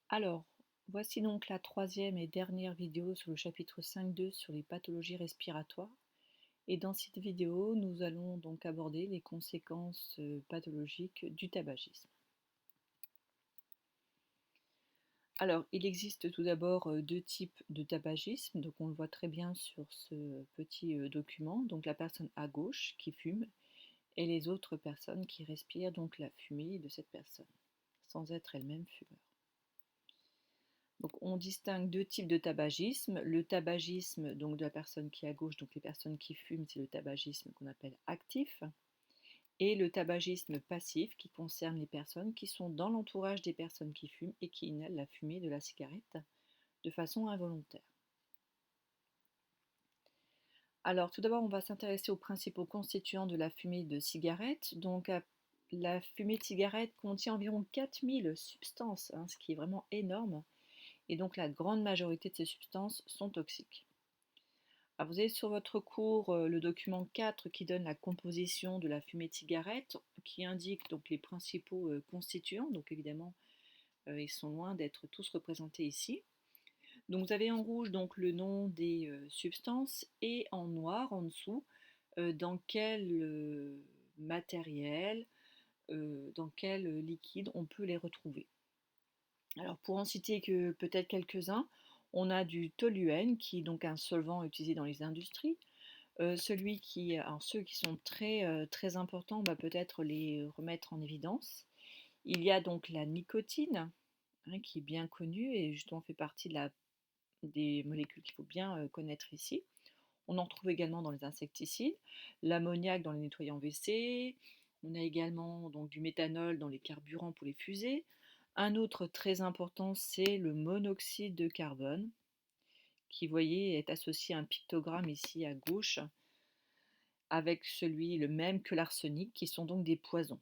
Alors, voici donc la troisième et dernière vidéo sur le chapitre 5.2 sur les pathologies respiratoires. Et dans cette vidéo, nous allons donc aborder les conséquences pathologiques du tabagisme. Alors, il existe tout d'abord deux types de tabagisme, donc on le voit très bien sur ce petit document. Donc la personne à gauche qui fume et les autres personnes qui respirent donc la fumée de cette personne, sans être elle-même fumeur. Donc, on distingue deux types de tabagisme. Le tabagisme donc, de la personne qui est à gauche, donc les personnes qui fument, c'est le tabagisme qu'on appelle actif. Et le tabagisme passif qui concerne les personnes qui sont dans l'entourage des personnes qui fument et qui inhalent la fumée de la cigarette de façon involontaire. Alors tout d'abord, on va s'intéresser aux principaux constituants de la fumée de cigarette. Donc la fumée de cigarette contient environ 4000 substances, ce qui est vraiment énorme. Et donc la grande majorité de ces substances sont toxiques. Alors, vous avez sur votre cours le document 4 qui donne la composition de la fumée de cigarette, qui indique donc les principaux constituants. Donc évidemment, ils sont loin d'être tous représentés ici. Donc vous avez en rouge donc le nom des substances et en noir en dessous dans quel matériel, dans quel liquide on peut les retrouver. Alors pour en citer que peut-être quelques-uns, on a du toluène qui est donc un solvant utilisé dans les industries. Alors ceux qui sont très importants, on va peut-être les remettre en évidence. Il y a donc la nicotine, qui est bien connue et justement fait partie des molécules qu'il faut bien connaître ici. On en retrouve également dans les insecticides, l'ammoniac dans les nettoyants WC, on a également donc, du méthanol dans les carburants pour les fusées. Un autre très important, c'est le monoxyde de carbone, qui, vous voyez, est associé à un pictogramme ici à gauche, avec celui le même que l'arsenic, qui sont donc des poisons.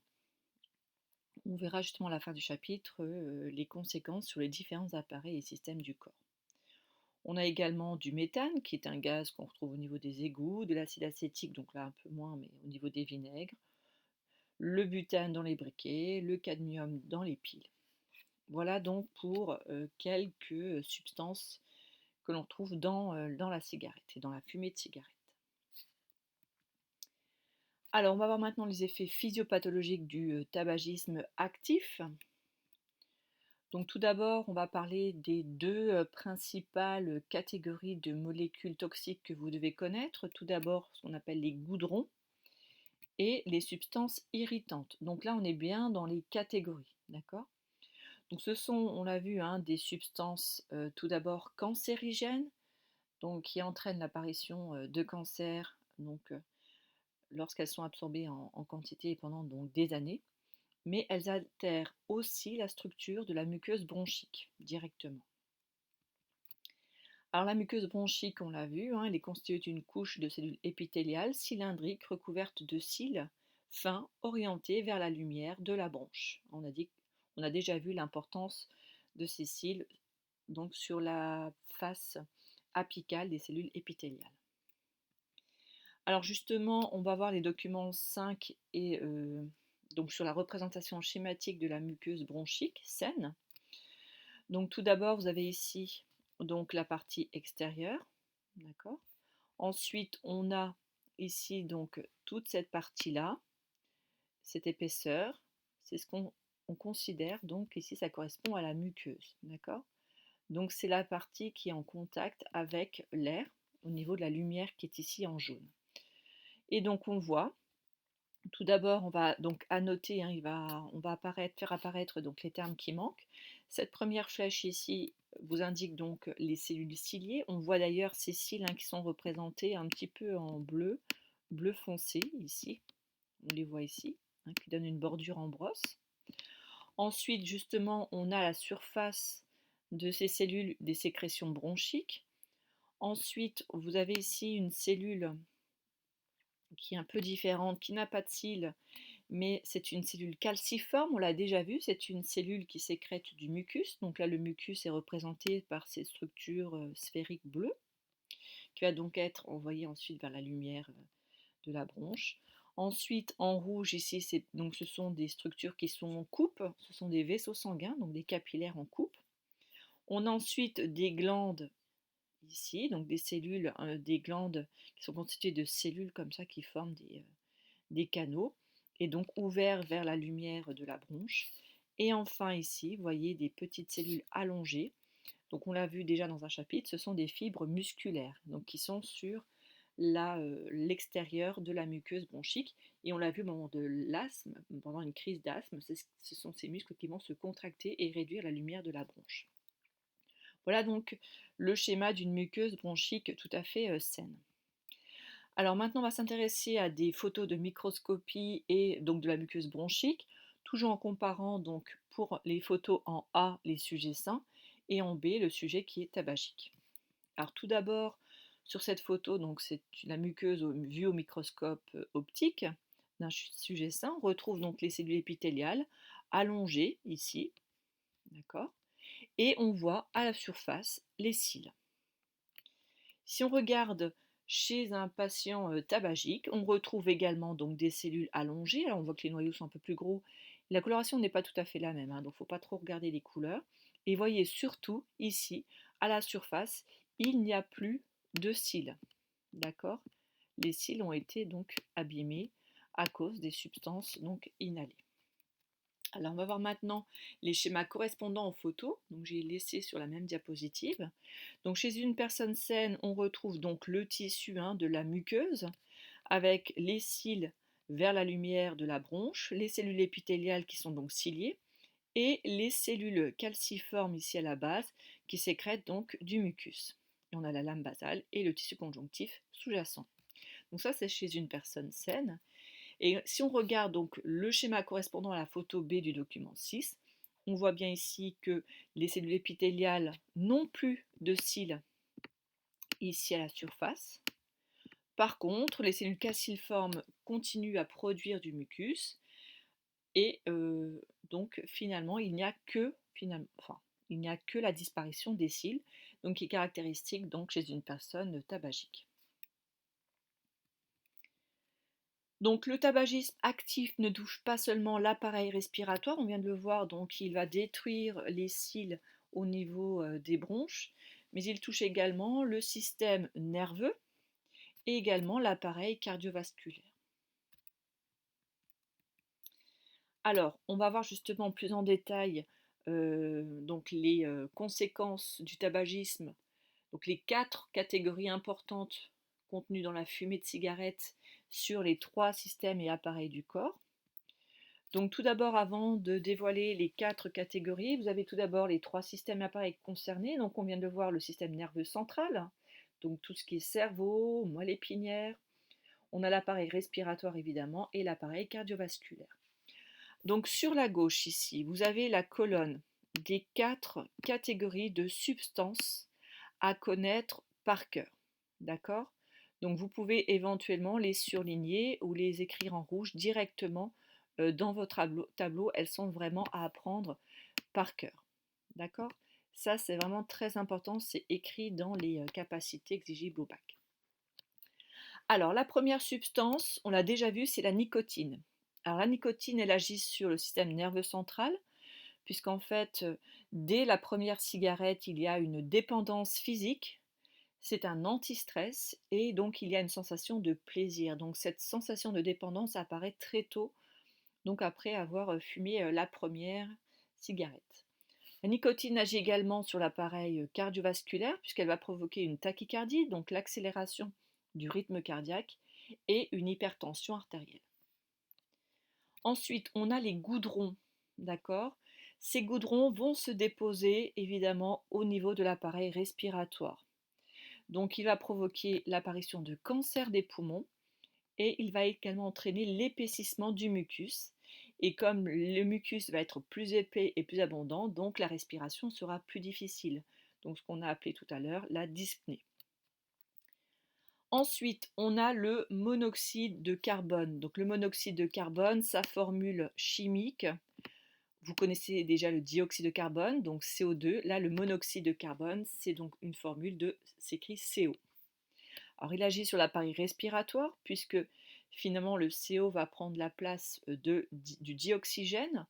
On verra justement à la fin du chapitre les conséquences sur les différents appareils et systèmes du corps. On a également du méthane, qui est un gaz qu'on retrouve au niveau des égouts, de l'acide acétique, donc là un peu moins, mais au niveau des vinaigres, le butane dans les briquets, le cadmium dans les piles. Voilà donc pour quelques substances que l'on trouve dans la cigarette et dans la fumée de cigarette. Alors, on va voir maintenant les effets physiopathologiques du tabagisme actif. Donc tout d'abord, on va parler des deux principales catégories de molécules toxiques que vous devez connaître. Tout d'abord, ce qu'on appelle les goudrons et les substances irritantes. Donc là, on est bien dans les catégories, d'accord? Donc ce sont, on l'a vu, des substances tout d'abord cancérigènes, donc qui entraînent l'apparition de cancers, donc lorsqu'elles sont absorbées en quantité et pendant donc des années. Mais elles altèrent aussi la structure de la muqueuse bronchique directement. Alors la muqueuse bronchique, on l'a vu, elle est constituée d'une couche de cellules épithéliales cylindriques recouvertes de cils fins orientés vers la lumière de la bronche. On a déjà vu l'importance de ces cils donc sur la face apicale des cellules épithéliales. Alors justement, on va voir les documents 5 et donc sur la représentation schématique de la muqueuse bronchique saine. Donc tout d'abord, vous avez ici donc la partie extérieure, d'accord. Ensuite, on a ici donc toute cette partie-là, cette épaisseur, c'est ce qu'on considère donc ici ça correspond à la muqueuse, d'accord. Donc c'est la partie qui est en contact avec l'air au niveau de la lumière qui est ici en jaune. Et donc on voit, tout d'abord on va donc annoter, on va faire apparaître donc les termes qui manquent. Cette première flèche ici vous indique donc les cellules ciliées. On voit d'ailleurs ces cils qui sont représentés un petit peu en bleu, bleu foncé ici. On les voit ici, qui donnent une bordure en brosse. Ensuite, justement, on a la surface de ces cellules des sécrétions bronchiques. Ensuite, vous avez ici une cellule qui est un peu différente, qui n'a pas de cils, mais c'est une cellule calciforme, on l'a déjà vu, c'est une cellule qui sécrète du mucus. Donc là, le mucus est représenté par ces structures sphériques bleues, qui va donc être envoyée ensuite vers la lumière de la bronche. Ensuite, en rouge, ici, donc ce sont des structures qui sont en coupe, ce sont des vaisseaux sanguins, donc des capillaires en coupe. On a ensuite des glandes ici, donc des cellules, des glandes qui sont constituées de cellules comme ça qui forment des canaux et donc ouverts vers la lumière de la bronche. Et enfin ici, vous voyez des petites cellules allongées. Donc on l'a vu déjà dans un chapitre, ce sont des fibres musculaires donc qui sont sur l'extérieur de la muqueuse bronchique. Et on l'a vu au moment de l'asthme, pendant une crise d'asthme, ce sont ces muscles qui vont se contracter et réduire la lumière de la bronche. Voilà donc le schéma d'une muqueuse bronchique tout à fait saine. Alors maintenant, on va s'intéresser à des photos de microscopie et donc de la muqueuse bronchique, toujours en comparant donc pour les photos en A les sujets sains et en B le sujet qui est tabagique. Alors tout d'abord, sur cette photo, donc c'est la muqueuse vue au microscope optique d'un sujet sain. On retrouve donc les cellules épithéliales allongées ici, d'accord, et on voit à la surface les cils. Si on regarde chez un patient tabagique, on retrouve également donc des cellules allongées. Alors on voit que les noyaux sont un peu plus gros. La coloration n'est pas tout à fait la même, hein, donc il ne faut pas trop regarder les couleurs. Et voyez surtout ici, à la surface, il n'y a plus de cils. D'accord? Les cils ont été donc abîmés à cause des substances donc inhalées. Alors on va voir maintenant les schémas correspondants aux photos. Donc j'ai laissé sur la même diapositive. Donc chez une personne saine, on retrouve donc le tissu de la muqueuse avec les cils vers la lumière de la bronche, les cellules épithéliales qui sont donc ciliées et les cellules calciformes ici à la base qui sécrètent donc du mucus. Et on a la lame basale et le tissu conjonctif sous-jacent. Donc ça c'est chez une personne saine. Et si on regarde donc le schéma correspondant à la photo B du document 6, on voit bien ici que les cellules épithéliales n'ont plus de cils ici à la surface. Par contre, les cellules calciformes continuent à produire du mucus et donc finalement il n'y a que la disparition des cils, donc qui est caractéristique donc chez une personne tabagique. Donc le tabagisme actif ne touche pas seulement l'appareil respiratoire, on vient de le voir, donc il va détruire les cils au niveau des bronches, mais il touche également le système nerveux et également l'appareil cardiovasculaire. Alors, on va voir justement plus en détail donc les conséquences du tabagisme, donc les 4 catégories importantes contenues dans la fumée de cigarette sur les 3 systèmes et appareils du corps. Donc tout d'abord, avant de dévoiler les 4 catégories, vous avez tout d'abord les 3 systèmes et appareils concernés. Donc on vient de voir le système nerveux central, donc tout ce qui est cerveau, moelle épinière. On a l'appareil respiratoire évidemment et l'appareil cardiovasculaire. Donc sur la gauche ici, vous avez la colonne des 4 catégories de substances à connaître par cœur. D'accord? Donc vous pouvez éventuellement les surligner ou les écrire en rouge directement dans votre tableau. Elles sont vraiment à apprendre par cœur. D'accord? Ça, c'est vraiment très important. C'est écrit dans les capacités exigibles au bac. Alors, la première substance, on l'a déjà vu, c'est la nicotine. Alors, la nicotine, elle agit sur le système nerveux central, puisqu'en fait, dès la première cigarette, il y a une dépendance physique. C'est un anti-stress et donc il y a une sensation de plaisir. Donc cette sensation de dépendance apparaît très tôt, donc après avoir fumé la première cigarette. La nicotine agit également sur l'appareil cardiovasculaire puisqu'elle va provoquer une tachycardie, donc l'accélération du rythme cardiaque et une hypertension artérielle. Ensuite, on a les goudrons, d'accord? Ces goudrons vont se déposer évidemment au niveau de l'appareil respiratoire. Donc il va provoquer l'apparition de cancer des poumons et il va également entraîner l'épaississement du mucus. Et comme le mucus va être plus épais et plus abondant, donc la respiration sera plus difficile. Donc ce qu'on a appelé tout à l'heure la dyspnée. Ensuite, on a le monoxyde de carbone. Donc le monoxyde de carbone, sa formule chimique, vous connaissez déjà le dioxyde de carbone, donc CO2. Là, le monoxyde de carbone, c'est donc une formule c'est écrit CO. Alors il agit sur l'appareil respiratoire puisque finalement le CO va prendre la place du dioxygène.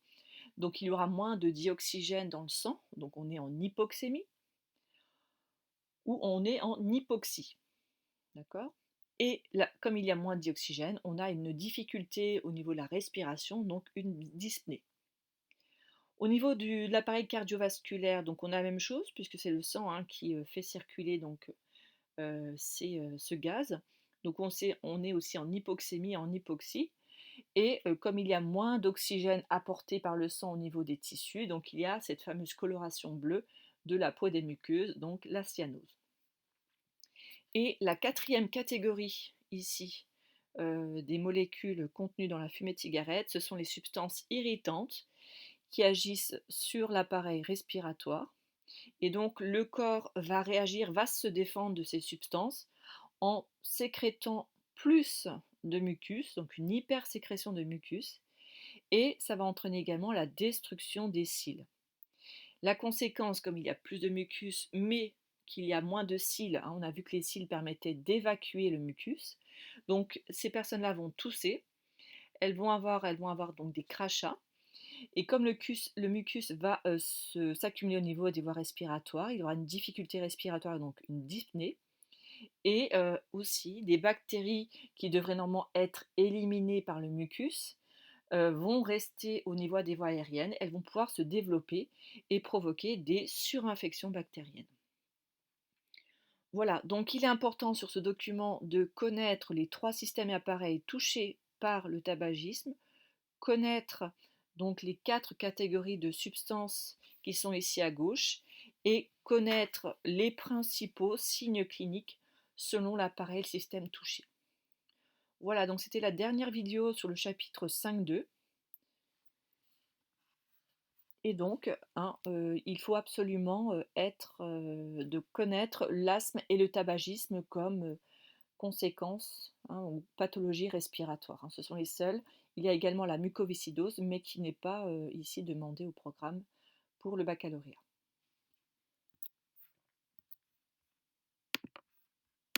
Donc il y aura moins de dioxygène dans le sang, donc on est en hypoxémie ou on est en hypoxie. D'accord? Et là, comme il y a moins de dioxygène, on a une difficulté au niveau de la respiration, donc une dyspnée. Au niveau de l'appareil cardiovasculaire, donc on a la même chose, puisque c'est le sang hein, qui fait circuler donc, ce gaz. Donc on est aussi en hypoxémie, en hypoxie. Et comme il y a moins d'oxygène apporté par le sang au niveau des tissus, donc il y a cette fameuse coloration bleue de la peau des muqueuses, donc la cyanose. Et la quatrième catégorie ici des molécules contenues dans la fumée de cigarette, ce sont les substances irritantes qui agissent sur l'appareil respiratoire. Et donc le corps va réagir, va se défendre de ces substances en sécrétant plus de mucus, donc une hypersécrétion de mucus, et ça va entraîner également la destruction des cils. La conséquence, comme il y a plus de mucus, mais qu'il y a moins de cils, hein, on a vu que les cils permettaient d'évacuer le mucus, donc ces personnes-là vont tousser, elles vont avoir donc des crachats, et comme le mucus va s'accumuler au niveau des voies respiratoires, il y aura une difficulté respiratoire, donc une dyspnée, et aussi des bactéries qui devraient normalement être éliminées par le mucus vont rester au niveau des voies aériennes, elles vont pouvoir se développer et provoquer des surinfections bactériennes. Voilà, donc il est important sur ce document de connaître les 3 systèmes et appareils touchés par le tabagisme, connaître donc les 4 catégories de substances qui sont ici à gauche et connaître les principaux signes cliniques selon l'appareil, le système touché. Voilà, donc c'était la dernière vidéo sur le chapitre 5.2. Et donc, hein, il faut absolument de connaître l'asthme et le tabagisme comme conséquences hein, ou pathologies respiratoires. Hein. Ce sont les seuls. Il y a également la mucoviscidose, mais qui n'est pas ici demandée au programme pour le baccalauréat.